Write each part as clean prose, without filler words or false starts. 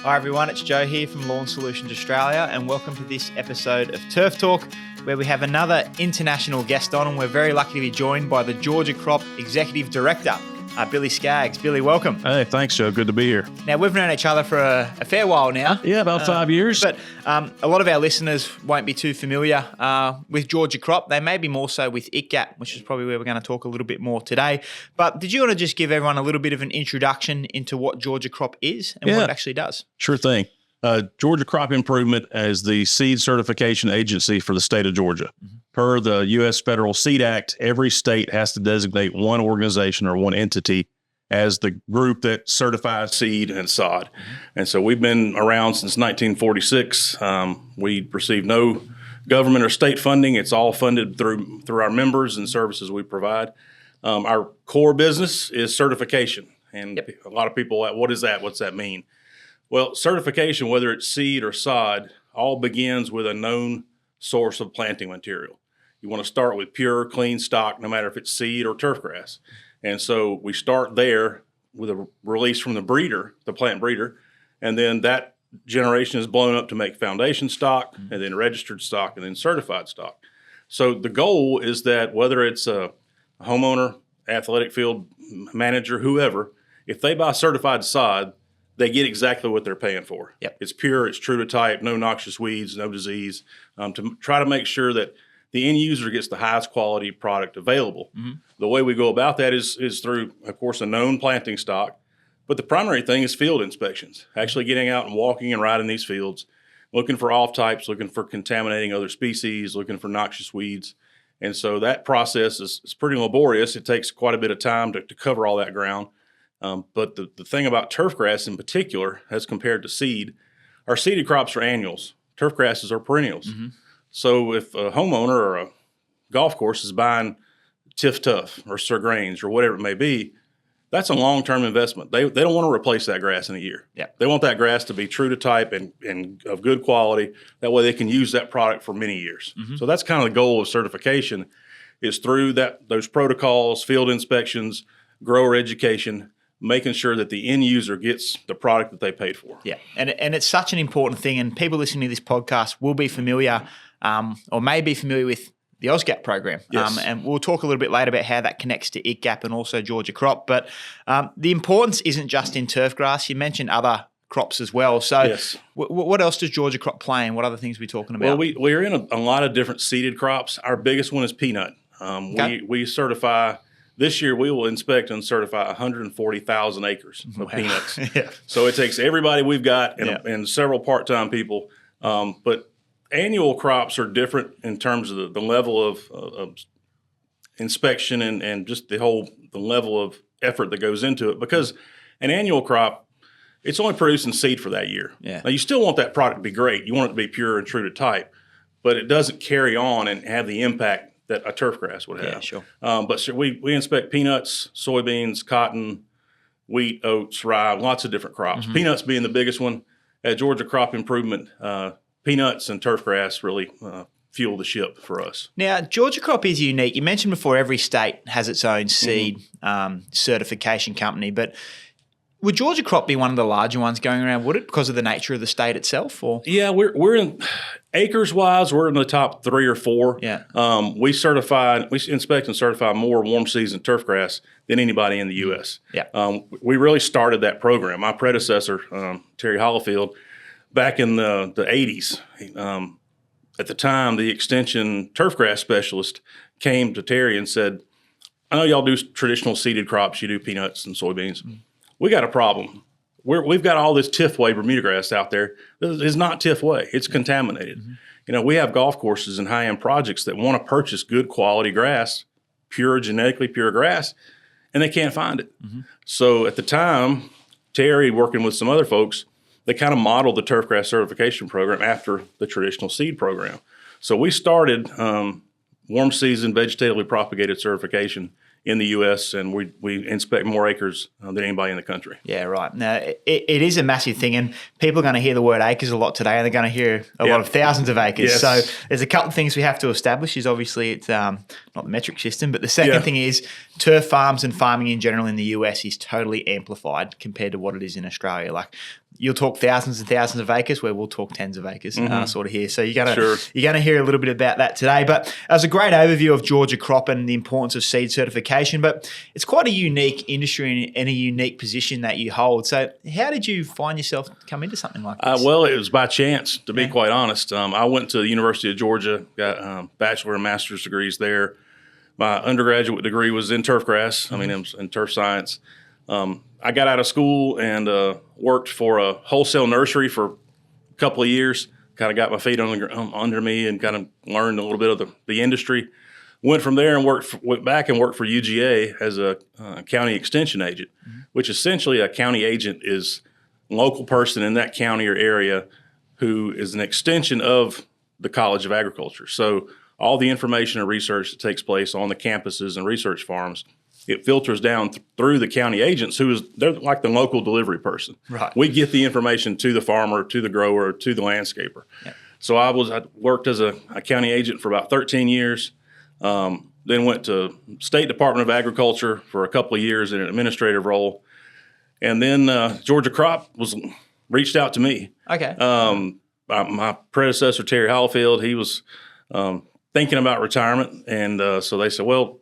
Hi everyone, it's Joe here from Lawn Solutions Australia, and welcome to this episode of Turf Talk, where we have another international guest on, and we're very lucky to be joined by the Georgia Crop Executive Director, Billy Skaggs. Billy, welcome. Hey, thanks, Joe. Good to be here. Now, we've known each other for a fair while now. Yeah, about 5 years. But a lot of our listeners won't be too familiar with Georgia Crop. They may be more so with ITGAP, which is probably where we're going to talk a little bit more today. But did you want to just give everyone a little bit of an introduction into what Georgia Crop is and what it actually does? Sure thing. Georgia Crop Improvement is the seed certification agency for the state of Georgia. Mm-hmm. Per the U.S. Federal Seed Act, every state has to designate one organization or one entity as the group that certifies seed and sod. Mm-hmm. And so we've been around since 1946. We receive no government or state funding. It's all funded through our members and services we provide. Our core business is certification. And a lot of people, what is that? What's that mean? Well, certification, whether it's seed or sod, all begins with a known source of planting material. You want to start with pure, clean stock, no matter if it's seed or turfgrass. And so we start there with a release from the breeder, the plant breeder, and then that generation is blown up to make foundation stock, and then registered stock, and then certified stock. So the goal is that whether it's a homeowner, athletic field manager, whoever, if they buy certified sod, they get exactly what they're paying for. Yep. It's pure, it's true to type, no noxious weeds, no disease, to try to make sure that the end user gets the highest quality product available. Mm-hmm. The way we go about that is through, of course, a known planting stock. But the primary thing is field inspections, actually getting out and walking and riding these fields, looking for off types, looking for contaminating other species, looking for noxious weeds. And so that process is pretty laborious. It takes quite a bit of time to cover all that ground. But the thing about turfgrass in particular, as compared to seed, our seeded crops are annuals. Turfgrasses are perennials. Mm-hmm. So if a homeowner or a golf course is buying Tiff Tough or Sir Grains or whatever it may be, that's a long-term investment. They don't want to replace that grass in a year. Yeah. They want that grass to be true to type and of good quality. That way they can use that product for many years. Mm-hmm. So that's kind of the goal of certification, is through those protocols, field inspections, grower education, making sure that the end user gets the product that they paid for. Yeah, and it's such an important thing, and people listening to this podcast will be familiar or may be familiar with the AUSGAP program. Yes. And we'll talk a little bit later about how that connects to ITGAP and also Georgia Crop. But the importance isn't just in turfgrass. You mentioned other crops as well. So yes. What else does Georgia Crop play, and what other things are we talking about? Well, we're in a lot of different seeded crops. Our biggest one is peanut. We certify. This year, we will inspect and certify 140,000 acres of peanuts. Yeah. So it takes everybody we've got and several part-time people. But annual crops are different in terms of the level of inspection and just the level of effort that goes into it. Because an annual crop, it's only producing seed for that year. Yeah. Now, you still want that product to be great. You want it to be pure and true to type. But it doesn't carry on and have the impact that a turfgrass would have. Yeah, sure. But so we inspect peanuts, soybeans, cotton, wheat, oats, rye, lots of different crops. Mm-hmm. Peanuts being the biggest one. At Georgia Crop Improvement, peanuts and turfgrass really fuel the ship for us. Now, Georgia Crop is unique. You mentioned before every state has its own seed certification company, but would Georgia Crop be one of the larger ones going around, would it, because of the nature of the state itself? Or yeah, we're in acres-wise, we're in the top 3 or 4. Yeah. We inspect and certify more warm season turfgrass than anybody in the U.S. Yeah. We really started that program. My predecessor, Terry Hollifield, back in the 80s, at the time, the extension turfgrass specialist came to Terry and said, I know y'all do traditional seeded crops. You do peanuts and soybeans. Mm-hmm. We got a problem. We've got all this Tiffway Bermuda grass out there. This is not Tiffway. It's contaminated. Mm-hmm. We have golf courses and high-end projects that want to purchase good quality grass, pure, genetically pure grass, and they can't find it. Mm-hmm. So at the time, Terry, working with some other folks, they kind of modeled the Turfgrass certification program after the traditional seed program. So we started warm season vegetatively propagated certification in the U.S., and we inspect more acres than anybody in the country. Yeah, right. Now, it is a massive thing, and people are going to hear the word acres a lot today, and they're going to hear a lot of thousands of acres. Yes. So there's a couple of things we have to establish is obviously it's not the metric system, but the second thing is turf farms and farming in general in the US is totally amplified compared to what it is in Australia. Like you'll talk thousands and thousands of acres where we'll talk tens of acres sort of here. So you're gonna hear a little bit about that today. But that was a great overview of Georgia crop and the importance of seed certification. But it's quite a unique industry and a unique position that you hold. So how did you find yourself come into something like this? Well, it was by chance, to be quite honest. I went to the University of Georgia, got bachelor and master's degrees there. My undergraduate degree was in turfgrass. I mean, it was in turf science. I got out of school and worked for a wholesale nursery for a couple of years. Kind of got my feet under me and kind of learned a little bit of the industry. Went from there and went back and worked for UGA as a county extension agent, which essentially a county agent is a local person in that county or area who is an extension of the College of Agriculture. So all the information and research that takes place on the campuses and research farms, it filters down through the county agents they're like the local delivery person. Right. We get the information to the farmer, to the grower, to the landscaper. Yep. So I worked as a county agent for about 13 years, then went to State Department of Agriculture for a couple of years in an administrative role. And then Georgia Crop reached out to me. Okay. My predecessor, Terry Hollifield, he was thinking about retirement. And so they said, well,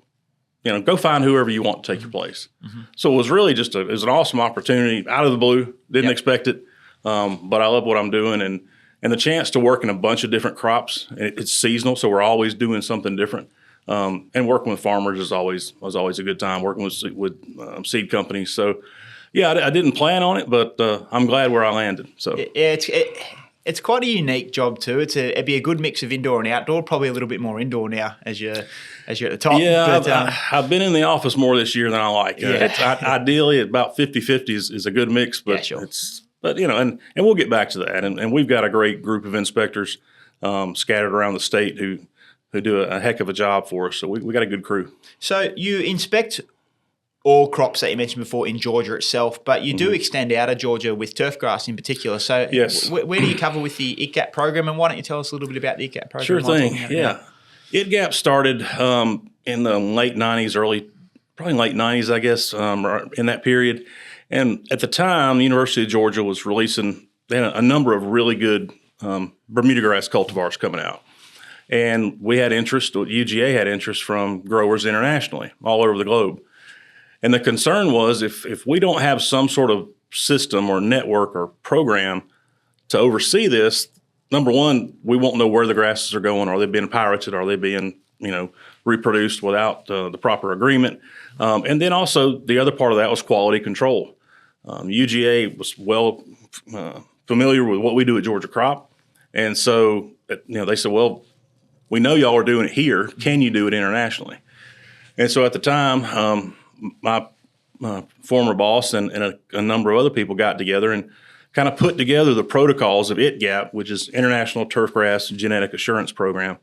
go find whoever you want to take your place. So it was really it was an awesome opportunity out of the blue. Didn't expect it, but I love what I'm doing, and the chance to work in a bunch of different crops. It's seasonal, so we're always doing something different. And working with farmers was always a good time. Working with seed companies. So yeah, I didn't plan on it, but I'm glad where I landed. So it's quite a unique job too. It'd be a good mix of indoor and outdoor. Probably a little bit more indoor now as you're at the top. Yeah, but, I've been in the office more this year than I like. Ideally, about 50-50 is a good mix, but and we'll get back to that. And we've got a great group of inspectors scattered around the state who do a heck of a job for us. So we got a good crew. So you inspect all crops that you mentioned before in Georgia itself, but you do extend out of Georgia with turfgrass in particular. So yes. Where do you cover with the ITGAP program, and why don't you tell us a little bit about the ITGAP program? Sure thing, yeah. ITGAP started in the late 90s, probably late 90s, I guess, in that period. And at the time, the University of Georgia was releasing, they had a number of really good Bermuda grass cultivars coming out. And we had interest, UGA had interest from growers internationally, all over the globe. And the concern was if we don't have some sort of system or network or program to oversee this, number one, we won't know where the grasses are going. Are they being pirated? Are they being, reproduced without the proper agreement? And then also the other part of that was quality control. UGA was well familiar with what we do at Georgia Crop. And so, they said, well, we know y'all are doing it here. Can you do it internationally? And so at the time, my former boss and a number of other people got together and kind of put together the protocols of ITGAP, which is International Turfgrass Genetic Assurance Program.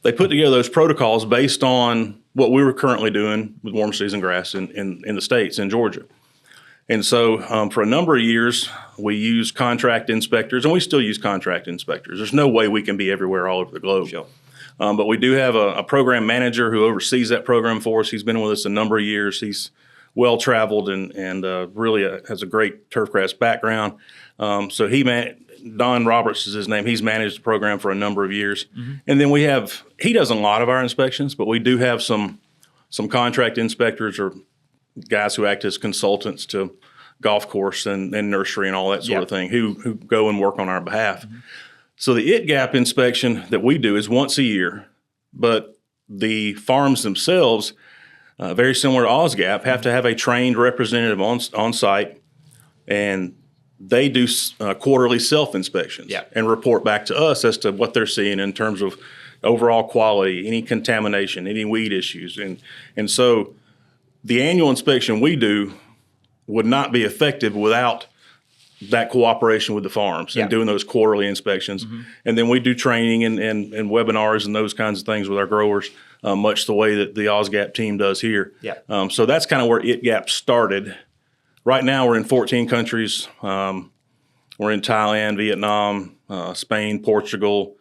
They put together those protocols based on what we were currently doing with warm season grass in the States, in Georgia. And so for a number of years, we used contract inspectors, and we still use contract inspectors. There's no way we can be everywhere all over the globe. Sure. But we do have a program manager who oversees that program for us. He's been with us a number of years. He's well-traveled and really has a great turfgrass background. So Don Roberts is his name. He's managed the program for a number of years. And then he does a lot of our inspections, but we do have some contract inspectors or guys who act as consultants to golf course and nursery and all that sort of thing who go and work on our behalf. So the ITGAP inspection that we do is once a year, but the farms themselves, very similar to AUSGAP, have to have a trained representative on site, and they do quarterly self-inspections and report back to us as to what they're seeing in terms of overall quality, any contamination, any weed issues. And so the annual inspection we do would not be effective without that cooperation with the farms and doing those quarterly inspections. And then we do training and webinars and those kinds of things with our growers, much the way that the AUSGAP team does here. So that's kind of where ITGAP started. Right now we're in 14 countries. We're in Thailand, Vietnam, Spain, Portugal.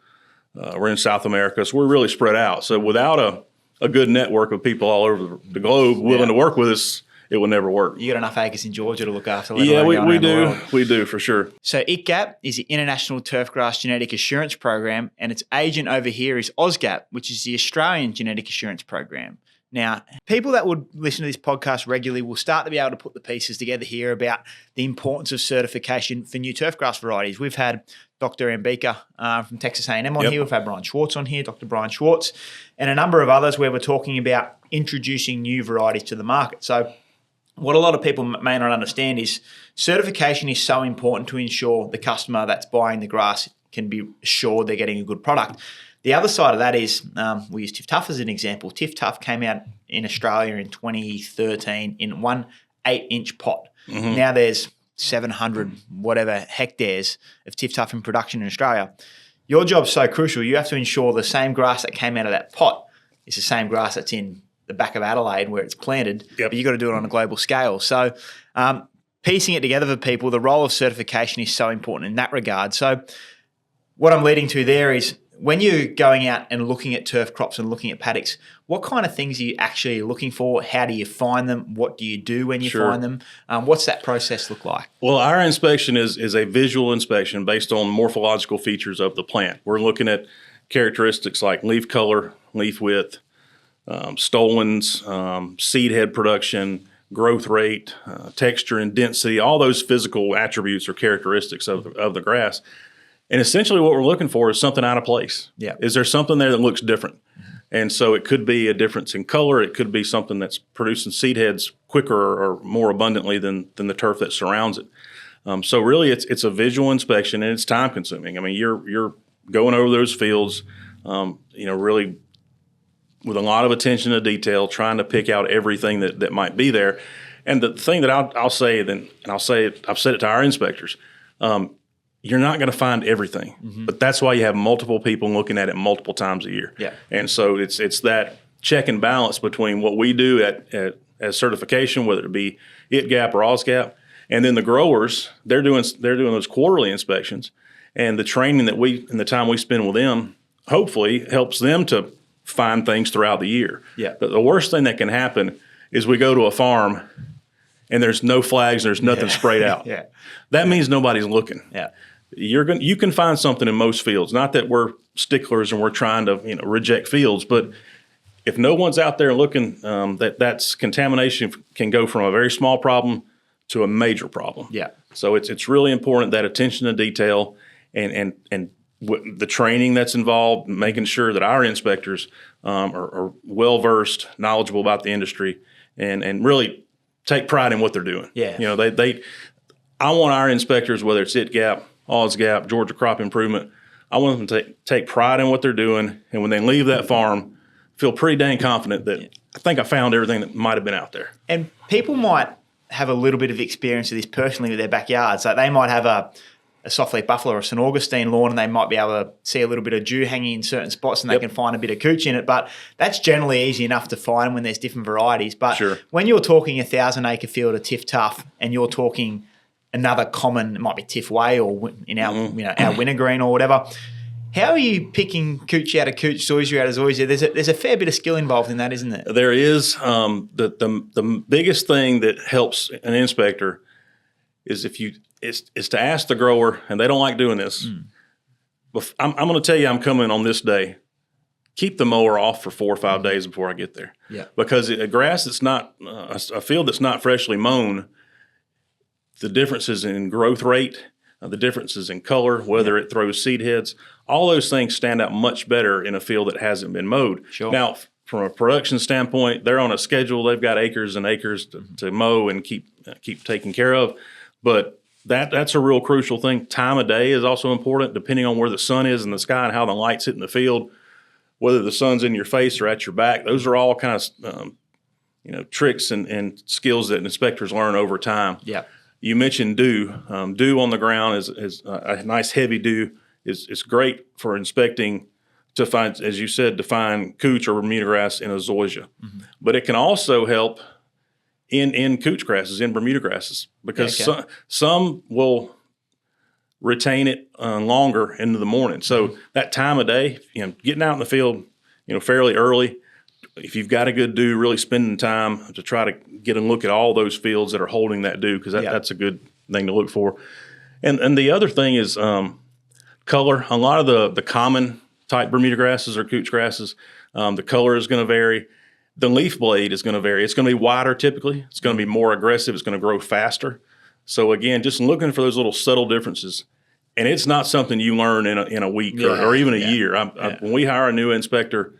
We're in South America. So we're really spread out. So without a good network of people all over the globe willing to work with us, it will never work. You got enough acres in Georgia to look after. Yeah, we do. We do, for sure. So ITGAP is the International Turfgrass Genetic Assurance Program, and its agent over here is AUSGAP, which is the Australian Genetic Assurance Program. Now, people that would listen to this podcast regularly will start to be able to put the pieces together here about the importance of certification for new turfgrass varieties. We've had Dr. Ambika from Texas A&M on here. We've had Brian Schwartz on here, Dr. Brian Schwartz, and a number of others where we're talking about introducing new varieties to the market. So what a lot of people may not understand is certification is so important to ensure the customer that's buying the grass can be assured they're getting a good product. The other side of that is, we use TifTuf as an example. TifTuf came out in Australia in 2013 in one 8-inch pot. Mm-hmm. Now there's 700 whatever hectares of TifTuf in production in Australia. Your job's so crucial. You have to ensure the same grass that came out of that pot is the same grass that's in the back of Adelaide where it's planted, but you've got to do it on a global scale. So piecing it together for people, the role of certification is so important in that regard. So what I'm leading to there is, when you're going out and looking at turf crops and looking at paddocks, what kind of things are you actually looking for? How do you find them? What do you do when you find them? What's that process look like? Well, our inspection is a visual inspection based on morphological features of the plant. We're looking at characteristics like leaf color, leaf width, stolons, seed head production, growth rate, texture and density, all those physical attributes or characteristics of the grass. And essentially what we're looking for is something out of place. Yeah. Is there something there that looks different? Mm-hmm. And so it could be a difference in color. It could be something that's producing seed heads quicker or more abundantly than the turf that surrounds it. So really it's a visual inspection, and it's time consuming. I mean, you're going over those fields, really with a lot of attention to detail, trying to pick out everything that might be there. And the thing that I'll say, I've said it to our inspectors, you're not going to find everything, but that's why you have multiple people looking at it multiple times a year. Yeah. And so it's that check and balance between what we do as certification, whether it be ITGAP or AUSGAP, and then the growers, they're doing those quarterly inspections, and the training that and the time we spend with them hopefully helps them to find things throughout the year. Yeah. The worst thing that can happen is we go to a farm and there's no flags, there's nothing sprayed out. Yeah. That means nobody's looking. Yeah. You can find something in most fields. Not that we're sticklers and we're trying to reject fields, but if no one's out there looking, that's contamination can go from a very small problem to a major problem. Yeah. So it's really important, that attention to detail and the training that's involved, making sure that our inspectors are well versed, knowledgeable about the industry, and really take pride in what they're doing. Yeah. I want our inspectors, whether it's ITGAP, AUSGAP, Georgia Crop Improvement, I want them to take pride in what they're doing, and when they leave that farm, feel pretty dang confident that I think I found everything that might have been out there. And people might have a little bit of experience of this personally with their backyards. Like they might have a softleaf buffalo or a St. Augustine lawn, and they might be able to see a little bit of dew hanging in certain spots, and they can find a bit of cooch in it. But that's generally easy enough to find when there's different varieties. But when you're talking 1,000-acre field of TifTuf, and you're talking another common, it might be Tiff Way or in our our wintergreen or whatever. How are you picking cooch out of cooch, zoysia out of zoysia? There's a fair bit of skill involved in that, isn't there? There is. The biggest thing that helps an inspector is is to ask the grower, and they don't like doing this. I'm going to tell you, I'm coming on this day. Keep the mower off for 4 or 5 days before I get there. Yeah. Because a grass that's not a field that's not freshly mown, the differences in growth rate, the differences in color, whether it throws seed heads, all those things stand out much better in a field that hasn't been mowed. Sure. Now, from a production standpoint, they're on a schedule. They've got acres and acres to mow and keep taking care of. But that's a real crucial thing. Time of day is also important, depending on where the sun is in the sky and how the light's hitting the field. Whether the sun's in your face or at your back, those are all kind of tricks and skills that inspectors learn over time. Yeah. You mentioned dew. Dew on the ground is a nice heavy dew is great for inspecting to find, as you said, to find cooch or Bermuda grass in a zoysia. But it can also help in cooch grasses, in Bermuda grasses, because some will retain it longer into the morning. So that time of day, getting out in the field, fairly early, if you've got a good dew, really spending time to try to get a look at all those fields that are holding that dew, because that's a good thing to look for. And the other thing is color. A lot of the common type Bermuda grasses or couch grasses, the color is going to vary. The leaf blade is going to vary. It's going to be wider typically. It's going to be more aggressive. It's going to grow faster. So again, just looking for those little subtle differences. And it's not something you learn in a week or even a year. When we hire a new inspector,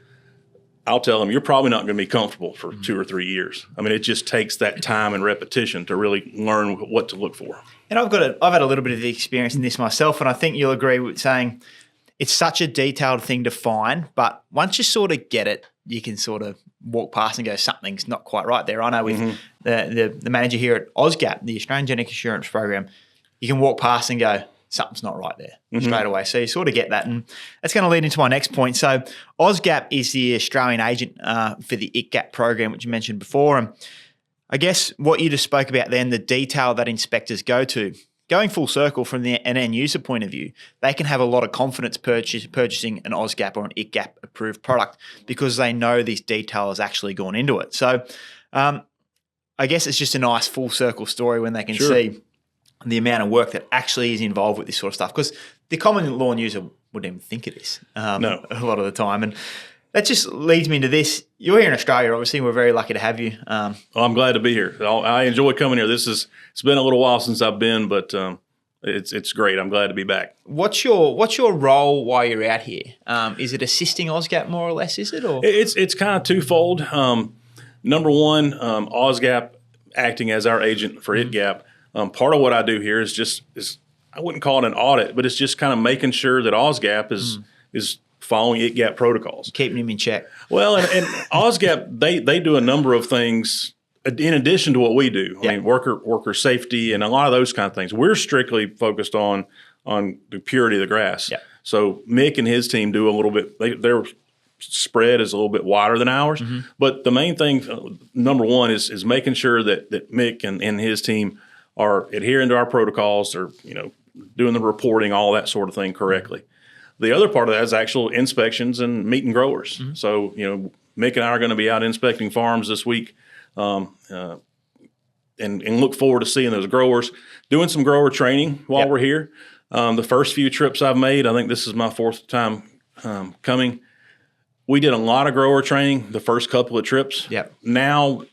I'll tell them, you're probably not going to be comfortable for 2 or 3 years. I mean, it just takes that time and repetition to really learn what to look for. And I've had a little bit of the experience in this myself, and I think you'll agree with saying it's such a detailed thing to find, but once you sort of get it, you can sort of walk past and go, something's not quite right there. I know with the manager here at AUSGAP, the Australian Genetic Assurance Program, you can walk past and go, something's not right there straight away. So you sort of get that. And that's going to lead into my next point. So AUSGAP is the Australian agent for the ITGAP program, which you mentioned before. And I guess what you just spoke about then, the detail that inspectors go to, going full circle from an end user point of view, they can have a lot of confidence purchasing an AUSGAP or an ITGAP approved product because they know this detail has actually gone into it. So I guess it's just a nice full circle story when they can see the amount of work that actually is involved with this sort of stuff, because the common lawn user wouldn't even think of this no. a lot of the time. And that just leads me into this. You're here in Australia, obviously. We're very lucky to have you. Well, I'm glad to be here. I enjoy coming here. It's been a little while since I've been, but it's great. I'm glad to be back. What's your role while you're out here? Is it assisting AUSGAP more or less, is it? Or? It's kind of twofold. Number one, AUSGAP acting as our agent for ITGAP. Part of what I do here is I wouldn't call it an audit, but it's just kind of making sure that AUSGAP is following ITGAP protocols. Keeping them in check. Well, and AUSGAP, they do a number of things in addition to what we do. I mean, worker safety and a lot of those kind of things. We're strictly focused on the purity of the grass. Yeah. So Mick and his team do a little bit, their spread is a little bit wider than ours. But the main thing, number one, is making sure that Mick and his team are adhering to our protocols, or doing the reporting, all that sort of thing correctly. The other part of that is actual inspections and meeting growers. So Mick and I are going to be out inspecting farms this week, and look forward to seeing those growers, doing some grower training while we're here. The first few trips I've made, I think this is my 4th time coming. We did a lot of grower training the first couple of trips. Now,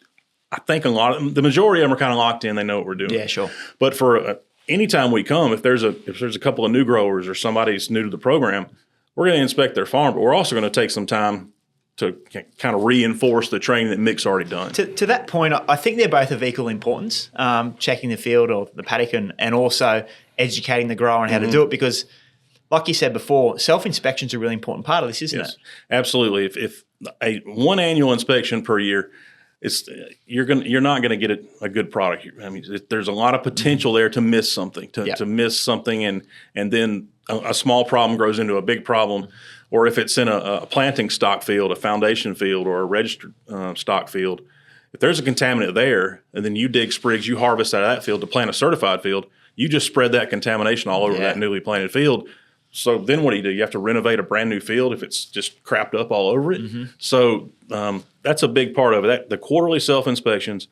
I think the majority of them are kind of locked in. They know what we're doing. Yeah, sure. But for anytime we come, if there's a couple of new growers or somebody's new to the program, we're going to inspect their farm, but we're also going to take some time to kind of reinforce the training that Mick's already done. To that point, I think they're both of equal importance, checking the field or the paddock and also educating the grower on how to do it, because like you said before, self-inspection is a really important part of this, isn't it? Absolutely. If one annual inspection per year, you're not going to get a good product. I mean, there's a lot of potential there to miss something, to miss something, and then a small problem grows into a big problem. Or if it's in a planting stock field, a foundation field, or a registered stock field, if there's a contaminant there, and then you dig sprigs, you harvest out of that field to plant a certified field, you just spread that contamination all over that newly planted field. So then what do? You have to renovate a brand new field if it's just crapped up all over it. So that's a big part of it. The quarterly self-inspections,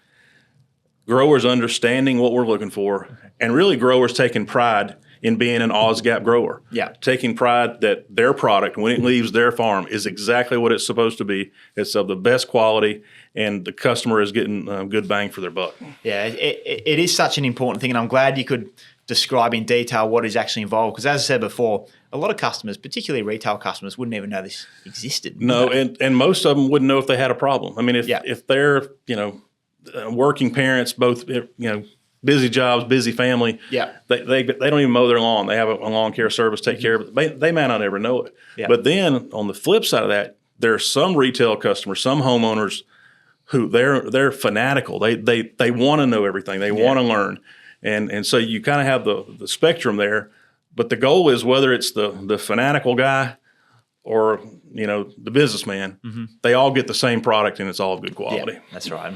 growers understanding what we're looking for, and really growers taking pride in being an AUSGAP grower. Taking pride that their product, when it leaves their farm, is exactly what it's supposed to be. It's of the best quality, and the customer is getting good bang for their buck. Yeah, it is such an important thing, and I'm glad you could describe in detail what is actually involved, because as I said before, a lot of customers, particularly retail customers, wouldn't even know this existed. No, and most of them wouldn't know if they had a problem. I mean, if they're working parents, both busy jobs, busy family, they don't even mow their lawn. They have a lawn care service take care of it. They may not ever know it. But then on the flip side of that, there are some retail customers, some homeowners who they're fanatical. They want to know everything. They want to learn. And so you kind of have the spectrum there, but the goal is, whether it's the fanatical guy or the businessman, they all get the same product, and it's all of good quality. Yeah, that's right.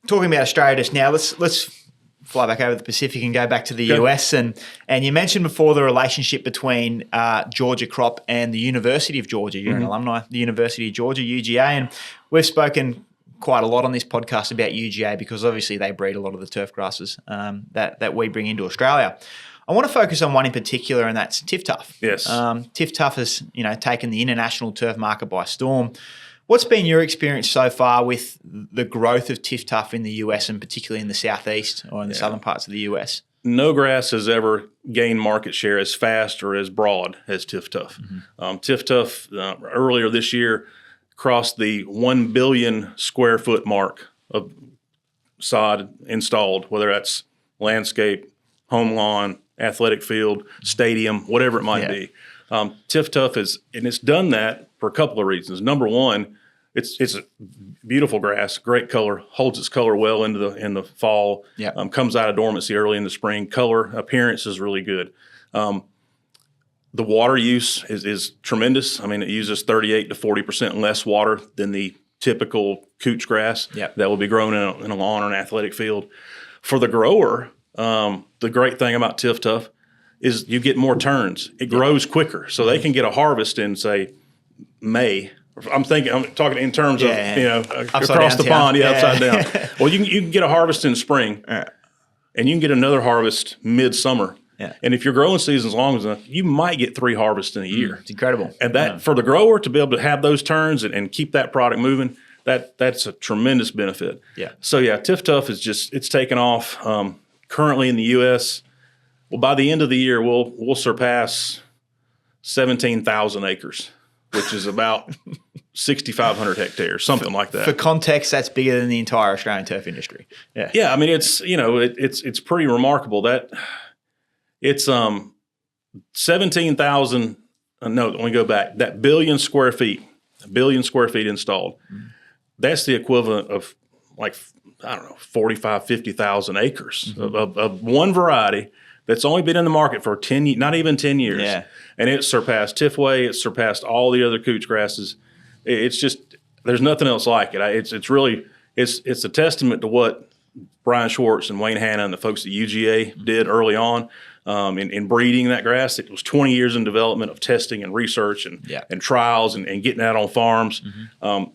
Talking about Australia just now, let's fly back over the Pacific and go back to the US. And you mentioned before the relationship between Georgia Crop and the University of Georgia. You're an alumni of the University of Georgia, UGA. And we've spoken quite a lot on this podcast about UGA because obviously they breed a lot of the turf grasses that we bring into Australia. I want to focus on one in particular, and that's TurfTalk. Yes. TurfTalk has, taken the international turf market by storm. What's been your experience so far with the growth of TurfTalk in the US and particularly in the southeast or in the southern parts of the US? No grass has ever gained market share as fast or as broad as TurfTalk. TurfTalk earlier this year crossed the 1 billion square foot mark of sod installed, whether that's landscape, home lawn, athletic field, stadium, whatever it might be. TurfTalk it's done that for a couple of reasons. Number one, it's a beautiful grass, great color, holds its color well in the fall. Comes out of dormancy early in the spring. Color appearance is really good. The water use is tremendous. I mean, it uses 38 to 40% less water than the typical couch grass that will be grown in a lawn or an athletic field. For the grower, the great thing about TurfTalk is you get more turns. It grows quicker, so they can get a harvest in, say, May. I'm talking in terms of across the pond, upside down. Well, you can get a harvest in spring, and you can get another harvest midsummer. And if your growing season's long enough, you might get 3 harvests in a year. It's incredible. And that for the grower to be able to have those turns and keep that product moving, that's a tremendous benefit. So TurfTalk it's taken off. Currently in the U.S., well, by the end of the year, we'll surpass 17,000 acres, which is about 6,500 hectares, something like that. For context, that's bigger than the entire Australian turf industry. I mean, it's pretty remarkable that it's 17,000. No, let me go back. That billion square feet installed. That's the equivalent of 45, 50,000 acres of one variety that's only been in the market for not even 10 years. And it surpassed Tifway. It surpassed all the other couch grasses. It's just, there's nothing else like it. It's really a testament to what Brian Schwartz and Wayne Hanna and the folks at UGA did early on in breeding that grass. It was 20 years in development of testing and research and trials and getting that on farms.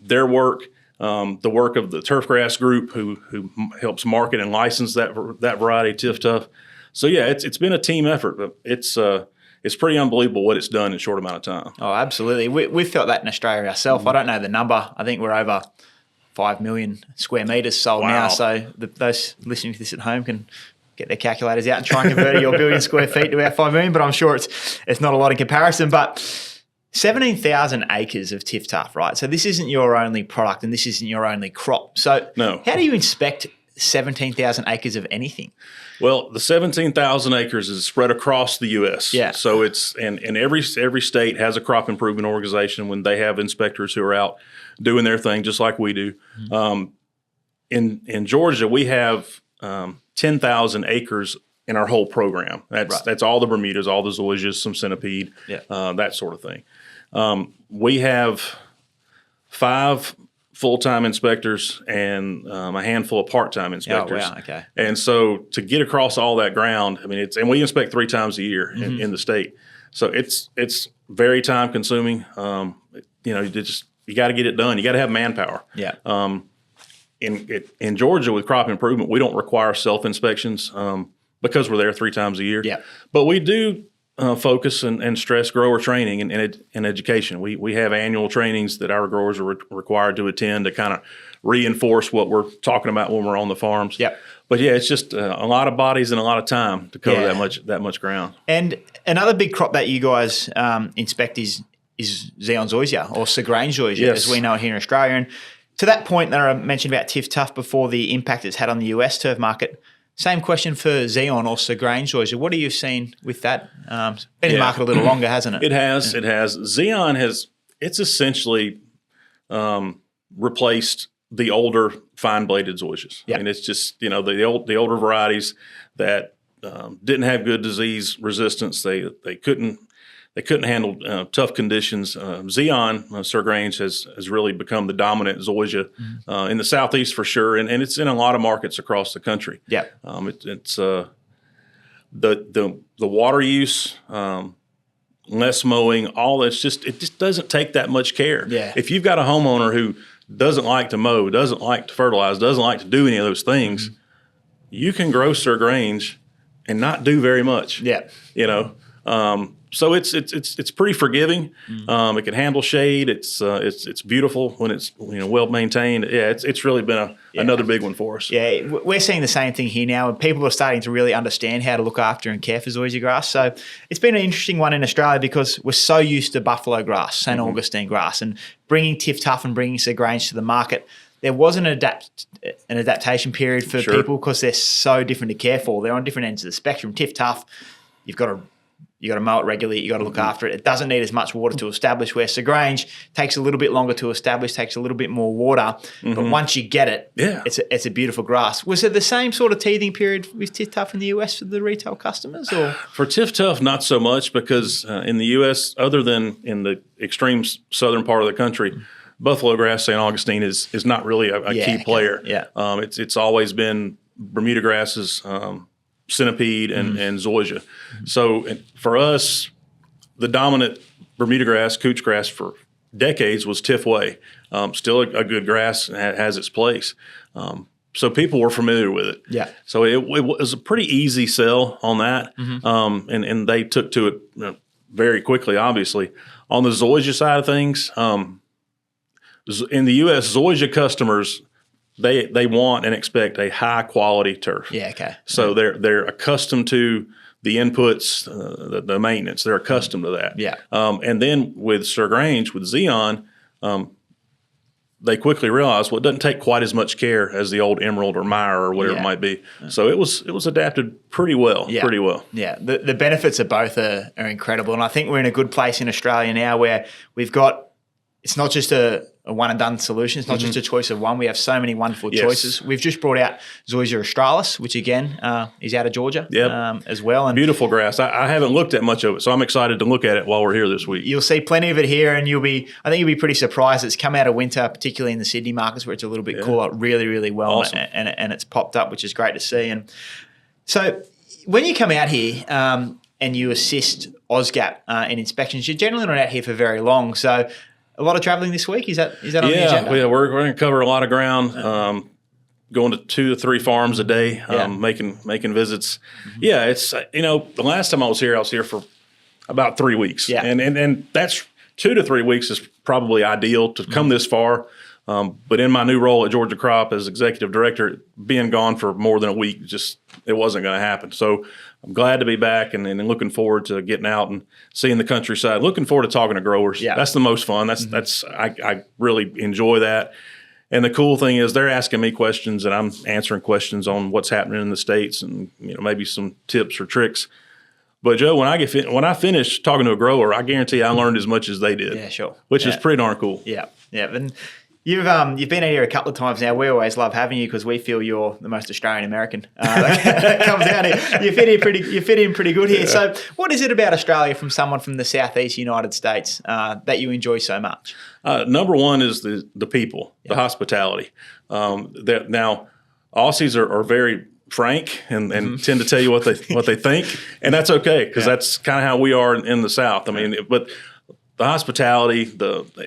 Their work, the work of the Turfgrass group who helps market and license that variety, TurfTalk. So it's been a team effort, but it's pretty unbelievable what it's done in a short amount of time. Oh, absolutely. We've felt that in Australia ourselves. I don't know the number. I think we're over 5 million square metres sold now. So those listening to this at home can get their calculators out and try and convert your billion square feet to about 5 million. But I'm sure it's not a lot in comparison. But 17,000 acres of TurfTalk, right? So this isn't your only product and this isn't your only crop. So how do you inspect 17,000 acres of anything? Well, the 17,000 acres is spread across the U.S. So it's and every state has a crop improvement organization when they have inspectors who are out doing their thing, just like we do. In Georgia, we have 10,000 acres in our whole program. That's all the Bermudas, all the zoysias, some centipede, that sort of thing. We have 5 full-time inspectors and a handful of part-time inspectors. Oh, wow, okay. And so to get across all that ground, I mean, and we inspect 3 times a year in the state. So it's very time-consuming. You got to get it done. You got to have manpower. In Georgia with crop improvement, we don't require self-inspections because we're there 3 times a year. But we do focus and stress grower training and education. We have annual trainings that our growers are required to attend to kind of reinforce what we're talking about when we're on the farms. But it's just a lot of bodies and a lot of time to cover that much ground. And another big crop that you guys inspect is Zeon zoysia or Skaggs zoysia, as we know it here in Australia. And to that point that I mentioned about TurfTalk before, the impact it's had on the US turf market, same question for Zeon or Skaggs zoysia. What have you seen with that? It's been in the market a little longer, hasn't it? It has. It has. Zeon it's essentially replaced the older fine-bladed zoysias. I mean, it's just, the older varieties that didn't have good disease resistance. They couldn't they couldn't handle tough conditions. Xeon, Sir Grange, has really become the dominant zoysia in the Southeast for sure, and it's in a lot of markets across the country. Yeah, it's the water use, less mowing, all that's it just doesn't take that much care. Yeah. If you've got a homeowner who doesn't like to mow, doesn't like to fertilize, doesn't like to do any of those things, you can grow Sir Grange and not do very much. Yeah. So it's pretty forgiving. It can handle shade. It's beautiful when it's well maintained. Yeah, it's really been another big one for us. Yeah, we're seeing the same thing here now, and people are starting to really understand how to look after and care for zoysia grass. So it's been an interesting one in Australia because we're so used to buffalo grass, St. Augustine grass, and bringing TurfTalk and bringing Sir Grange to the market. There was an adaptation period for people because they're so different to care for. They're on different ends of the spectrum. TurfTalk, you've got to mow it regularly. You got to look after it. It doesn't need as much water to establish. Where Sir Grange takes a little bit longer to establish, takes a little bit more water. But once you get it, it's a beautiful grass. Was it the same sort of teething period with TurfTalk in the US for the retail customers, or for TurfTalk not so much because in the US, other than in the extreme southern part of the country, buffalo grass, St. Augustine is not really a key player. Yeah, it's always been Bermuda grasses. Centipede and zoysia. So for us, the dominant Bermuda grass, couch grass for decades was Tifway. Still a good grass, has its place. So people were familiar with it. Yeah. So it was a pretty easy sell on that, and they took to it very quickly. Obviously, on the zoysia side of things, in the U.S., zoysia customers. They want and expect a high quality turf. Yeah, okay. So they're accustomed to the inputs, the maintenance. They're accustomed to that. Yeah. And then with Sir Grange, with Xeon, they quickly realized it doesn't take quite as much care as the old Emerald or Meyer or whatever it might be. So it was adapted pretty well. Yeah. Pretty well. Yeah. The benefits of both are incredible, and I think we're in a good place in Australia now where we've got. It's not just a one and done solution. It's not just a choice of one. We have so many wonderful choices. We've just brought out Zoysia australis, which again is out of Georgia as well. And beautiful grass. I haven't looked at much of it, so I'm excited to look at it while we're here this week. You'll see plenty of it here, and I think you'll be pretty surprised. It's come out of winter, particularly in the Sydney markets where it's a little bit cooler, really, really well, awesome. and it's popped up, which is great to see. And so when you come out here and you assist AUSGAP in inspections, you're generally not out here for very long. So a lot of traveling this week. Is that on the agenda? Yeah, we're going to cover a lot of ground. Going to 2 to 3 farms a day, making visits. Yeah, it's the last time I was here for about 3 weeks. Yeah, and that's 2 to 3 weeks is probably ideal to come this far. But in my new role at Georgia Crop as executive director, being gone for more than a week, it wasn't going to happen. So I'm glad to be back and looking forward to getting out and seeing the countryside. Looking forward to talking to growers. Yeah. That's the most fun. I really enjoy that. And the cool thing is they're asking me questions and I'm answering questions on what's happening in the States and maybe some tips or tricks. But Joe, when I finish talking to a grower, I guarantee I learned as much as they did. Yeah, sure. Which is pretty darn cool. Yeah, yeah. And you've been out here a couple of times now. We always love having you because we feel you're the most Australian American that comes out here. You fit in pretty good here. Yeah. So, what is it about Australia from someone from the Southeast United States that you enjoy so much? Number one is the people, the hospitality. Now, Aussies are very frank and tend to tell you what they think, and that's okay because that's kind of how we are in the South. I mean, but the hospitality,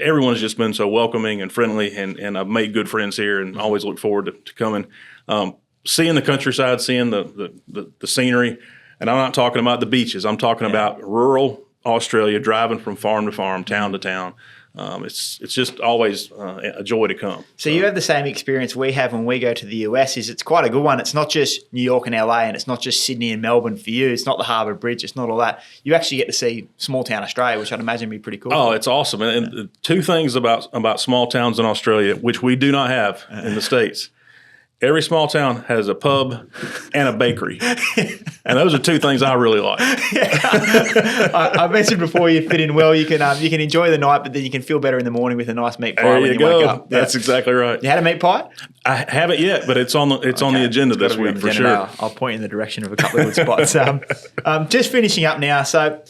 everyone's just been so welcoming and friendly, and I've made good friends here, and always look forward to coming, seeing the countryside, seeing the scenery, and I'm not talking about the beaches. I'm talking about rural Australia, driving from farm to farm, town to town. It's just always a joy to come. So you have the same experience we have when we go to the US. It's quite a good one. It's not just New York and LA, and it's not just Sydney and Melbourne for you. It's not the Harbour Bridge. It's not all that. You actually get to see small town Australia, which I'd imagine would be pretty cool. Oh, it's awesome. And two things about small towns in Australia, which we do not have in the States. Every small town has a pub and a bakery. And those are two things I really like. I mentioned before you fit in well. You can enjoy the night, but then you can feel better in the morning with a nice meat pie there when you wake go. up. That's exactly right. You had a meat pie? I haven't yet, but it's on the agenda this week for sure. I'll point you in the direction of a couple of good spots. Just finishing up now. So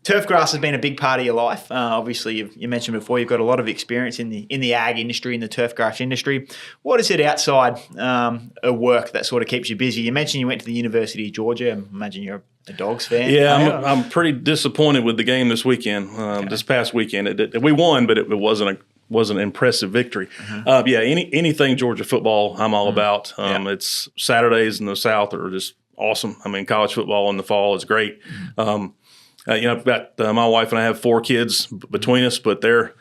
Turfgrass has been a big part of your life. Obviously, you mentioned before you've got a lot of experience in the ag industry, in the turfgrass industry. What is it outside of work that sort of keeps you busy? You mentioned you went to the University of Georgia. I imagine you're a Dogs fan. Yeah, I'm pretty disappointed with the game this weekend. This past weekend, we won, but it wasn't an impressive victory. Anything Georgia football, I'm all about. It's Saturdays in the South are just awesome. I mean, college football in the fall is great. I've got my wife and I have 4 kids between us, but they're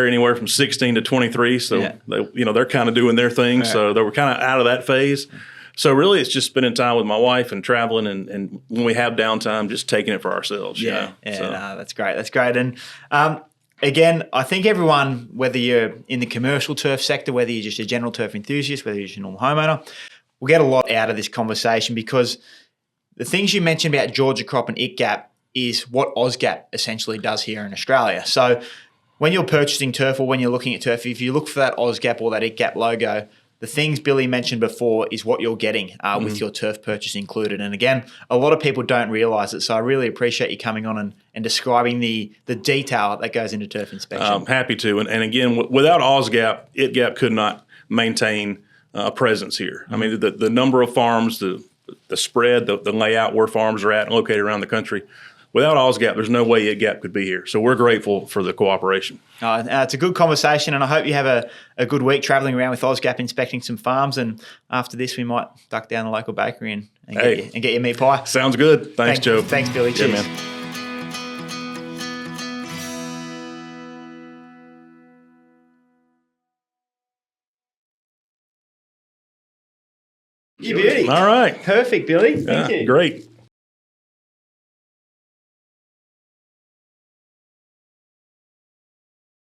anywhere from 16 to 23. So they're kind of doing their thing. Right. So they were kind of out of that phase. So really, it's just spending time with my wife and traveling, and when we have downtime, just taking it for ourselves. That's great. That's great. And again, I think everyone, whether you're in the commercial turf sector, whether you're just a general turf enthusiast, whether you're just a normal homeowner, we'll get a lot out of this conversation, because the things you mentioned about Georgia Crop and ITGAP is what AUSGAP essentially does here in Australia. So when you're purchasing turf, or when you're looking at turf, if you look for that AUSGAP or that ITGAP logo, the things Billy mentioned before is what you're getting with your turf purchase included. And again, a lot of people don't realise it. So I really appreciate you coming on and describing the detail that goes into turf inspection. I'm happy to. And again, without AUSGAP, ITGAP could not maintain a presence here. I mean, the number of farms, the spread, the layout where farms are at and located around the country. Without AUSGAP, there's no way ITGAP could be here. So we're grateful for the cooperation. It's a good conversation, and I hope you have a good week traveling around with AUSGAP, inspecting some farms. And after this, we might duck down the local bakery and get your meat pie. Sounds good. Thanks, Joe. Thanks, Billy. Cheers. Yeah, man. You beauty. All right. Perfect, Billy. Thank you. Great.